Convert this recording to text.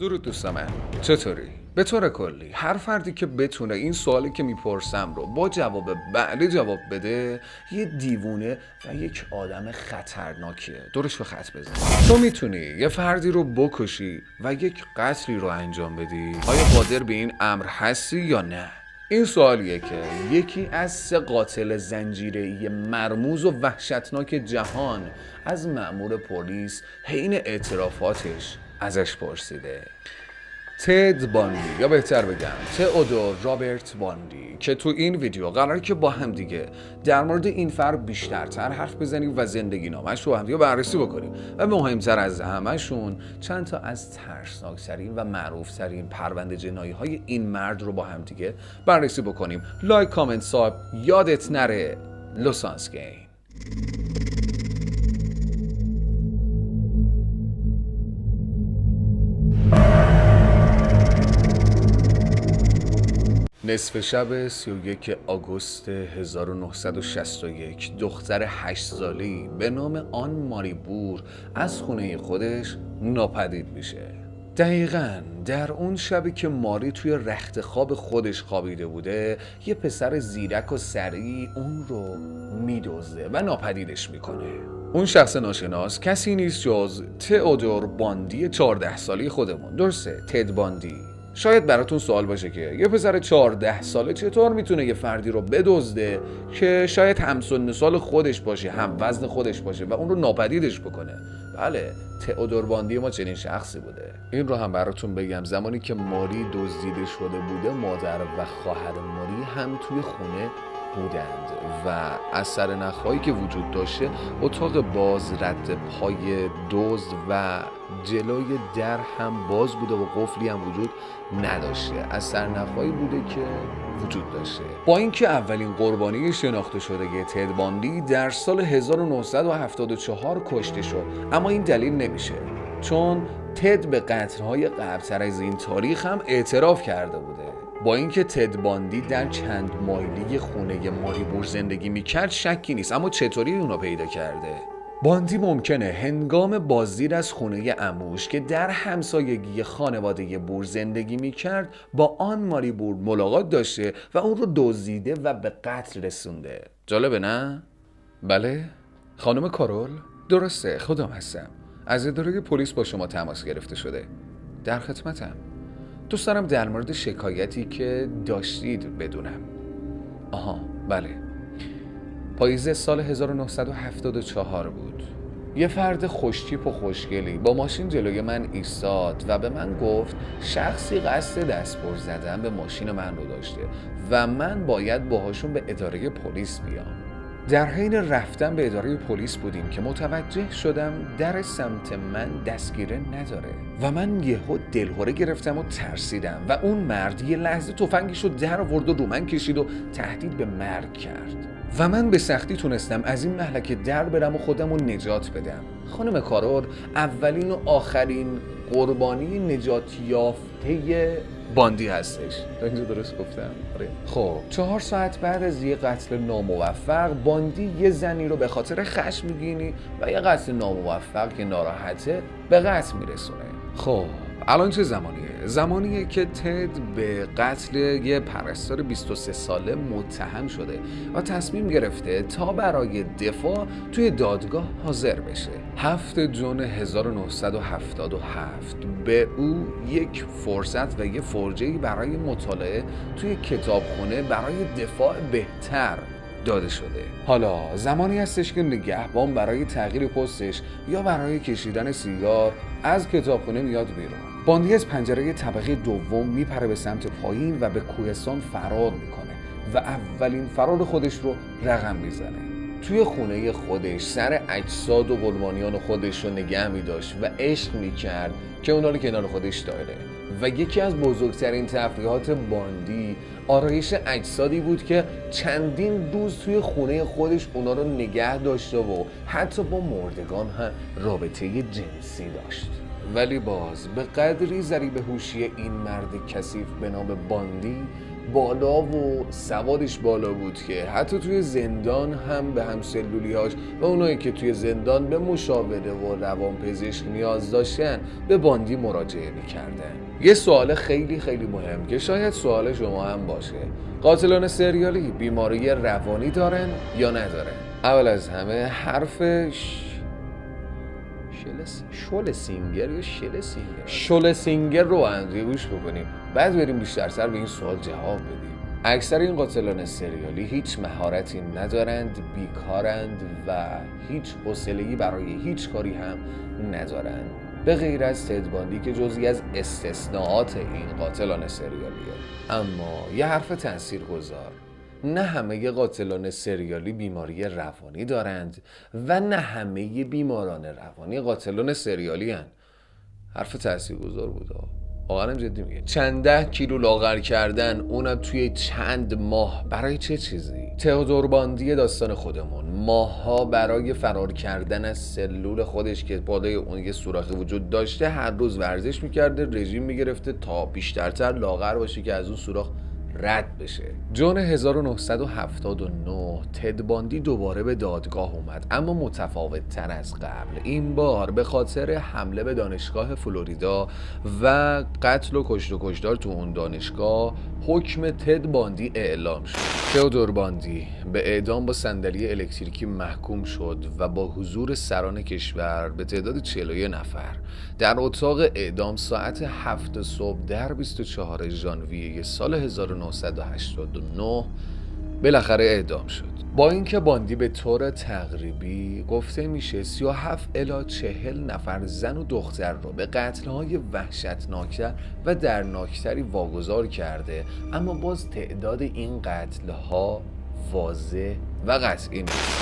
درود دوست من، چطوری؟ به طور کلی هر فردی که بتونه این سوالی که میپرسم رو با جواب بله جواب بده یه دیوونه و یک آدم خطرناکیه. دورش به خط بزن. تو میتونی یه فردی رو بکشی و یک قتلی رو انجام بدی؟ آیا قادر به این امر هستی یا نه؟ این سوالیه که یکی از 3 قاتل زنجیره‌ای مرموز و وحشتناک جهان از مأمور پلیس حین اعترافاتش ازش پرسیده. تد باندی، یا بهتر بگم تئودور رابرت باندی، که تو این ویدیو قراره که با هم دیگه در مورد این فرد بیشترتر حرف بزنیم و زندگی نامش رو هم دیگه بررسی بکنیم و مهمتر از همه‌شون چند تا از ترسناکترین و معروفترین پرونده جنایی های این مرد رو با هم دیگه بررسی بکنیم. لایک، کامنت، ساب، یادت نره لوسانسکین. نصف شب 31 آگوست 1961 دختر 8 ساله‌ای به نام آن ماری بور از خونه خودش ناپدید میشه. دقیقاً در اون شبی که ماری توی رخت خواب خودش خوابیده بوده، یه پسر زیرک و سریع اون رو میدزده و ناپدیدش میکنه. اون شخص ناشناس کسی نیست جز تئودور باندی 14 ساله خودمون. درسته، تد باندی. شاید براتون سوال باشه که یه پسر 14 ساله چطور میتونه یه فردی رو بدزده که شاید همسن سال خودش باشه، هم وزن خودش باشه و اون رو ناپدیدش بکنه. بله، تئودور باندی ما چنین شخصی بوده. این رو هم براتون بگم، زمانی که ماری دزدیده شده بوده مادر و خواهر ماری هم توی خونه بودند و از سر نخهایی که وجود داشته اتاق باز، رد پای دزد و جلوی در هم باز بوده و قفلی هم وجود نداشته. از سر نخهایی بوده که وجود داشته. با اینکه اولین قربانی شناخته شده تد باندی در سال 1974 کشته شد، اما این دلیل نمیشه، چون تد به قتل‌های قبل‌تر از این تاریخ هم اعتراف کرده بوده. با اینکه تد باندی در چند مایلی خونه ماری بور زندگی میکرد شکی نیست، اما چطوری اونو پیدا کرده؟ باندی ممکنه هنگام بازدید از خونه عموش که در همسایگی خانواده بور زندگی میکرد با آن ماری بور ملاقات داشته و اون رو دزدیده و به قتل رسونده. جالبه نه؟ بله؟ خانم کارول؟ درسته، خودم هستم. از اداره پلیس با شما تماس گرفته شده. در خدمتم. دوست دارم در مورد شکایتی که داشتید بدونم. آها، بله. پاییز سال 1974 بود. یه فرد خوشتیپ و خوشگلی با ماشین جلوی من ایستاد و به من گفت شخصی قصد دستبرد زدن به ماشین من رو داشته و من باید باهاشون به اداره پلیس بیام. در حین رفتن به اداره پلیس بودیم که متوجه شدم در سمت من دستگیره نداره و من یهو دلهره گرفتم و ترسیدم و اون مرد یه لحظه تفنگشو در آورد و رو من کشید و تهدید به مرگ کرد و من به سختی تونستم از این مهلکه در برم و خودم رو نجات بدم. خانم کارول اولین و آخرین قربانی نجات یافته باندی هستش. تا اینجا درست گفتم؟ آره. خب 4 ساعت بعد از یه قتل ناموفق، باندی یه زنی رو به خاطر خشمگینی و یه قتل ناموفق که ناراحته به قتل میرسونه. خب الان چه زمانیه؟ زمانیه که تد به قتل یه پرستار 23 ساله متهم شده و تصمیم گرفته تا برای دفاع توی دادگاه حاضر بشه. 7 جون 1977 به او یک فرصت و یه فرجه‌ای برای مطالعه توی کتابخونه برای دفاع بهتر داده شده. حالا زمانی هستش که نگهبان برای تغییر پستش یا برای کشیدن سیگار از کتابخونه میاد بیرون. باندی از پنجره طبقه دوم میپره به سمت پایین و به کوهستان فرار میکنه و اولین فرار خودش رو رقم میزنه. توی خونه خودش سر اجساد و قربانیان خودش رو نگه میداشت و عشق میکرد که اونا رو کنار خودش داره و یکی از بزرگترین تفریحات باندی آرایش اجسادی بود که چندین روز توی خونه خودش اونا رو نگه داشته و حتی با مردگان هم رابطه جنسی داشت. ولی باز به قدری ضریب هوشی این مرد کثیف به نام باندی بالا و سوادش بالا بود که حتی توی زندان هم به همسلولی‌هاش و اونایی که توی زندان به مشاوره و روانپزشک نیاز داشتن به باندی مراجعه می‌کردن. یه سوال خیلی خیلی مهم که شاید سوال شما هم باشه: قاتلان سریالی بیماری روانی دارن یا ندارن؟ اول از همه حرفش شولسینگر رو اندی گوش بکنیم، بعد بریم بیشتر سر به این سوال جواب بدیم. اکثر این قاتلان سریالی هیچ مهارتی ندارند، بیکارند و هیچ حوصله‌ای برای هیچ کاری هم ندارند، به غیر از تد باندی که جزئی از استثناءات این قاتلان سریالیه. اما یه حرف تاثیرگذار: نه همه قاتلان سریالی بیماری روانی دارند و نه همه بیماران روانی قاتلان سریالی هستند. حرف تاثیرگذار بود، واقعا جدی میگه. چند 10 کیلو لاغر کردن، اونم توی چند ماه، برای چه چیزی؟ تئودور باندی داستان خودمون ماه‌ها برای فرار کردن از سلول خودش که بالای اون یه سوراخی وجود داشته هر روز ورزش میکرده، رژیم میگرفته تا بیشترتر لاغر باشه که از اون سوراخ رد بشه. جون 1979 تد باندی دوباره به دادگاه اومد، اما متفاوت تر از قبل. این بار به خاطر حمله به دانشگاه فلوریدا و قتل و کشت و کشتار تو اون دانشگاه حکم تد باندی اعلام شد. تئودور باندی به اعدام با صندلی الکتریکی محکوم شد و با حضور سران کشور به تعداد 41 نفر در اتاق اعدام ساعت 7 صبح در 24 ژانویه سال 1989 بالاخره اعدام شد. با اینکه باندی به طور تقریبی گفته میشه 37 الی 40 نفر زن و دختر رو به قتل‌های وحشتناکتر و دردناکتری واگذار کرده، اما باز تعداد این قتل‌ها واضح و قطعی نیست.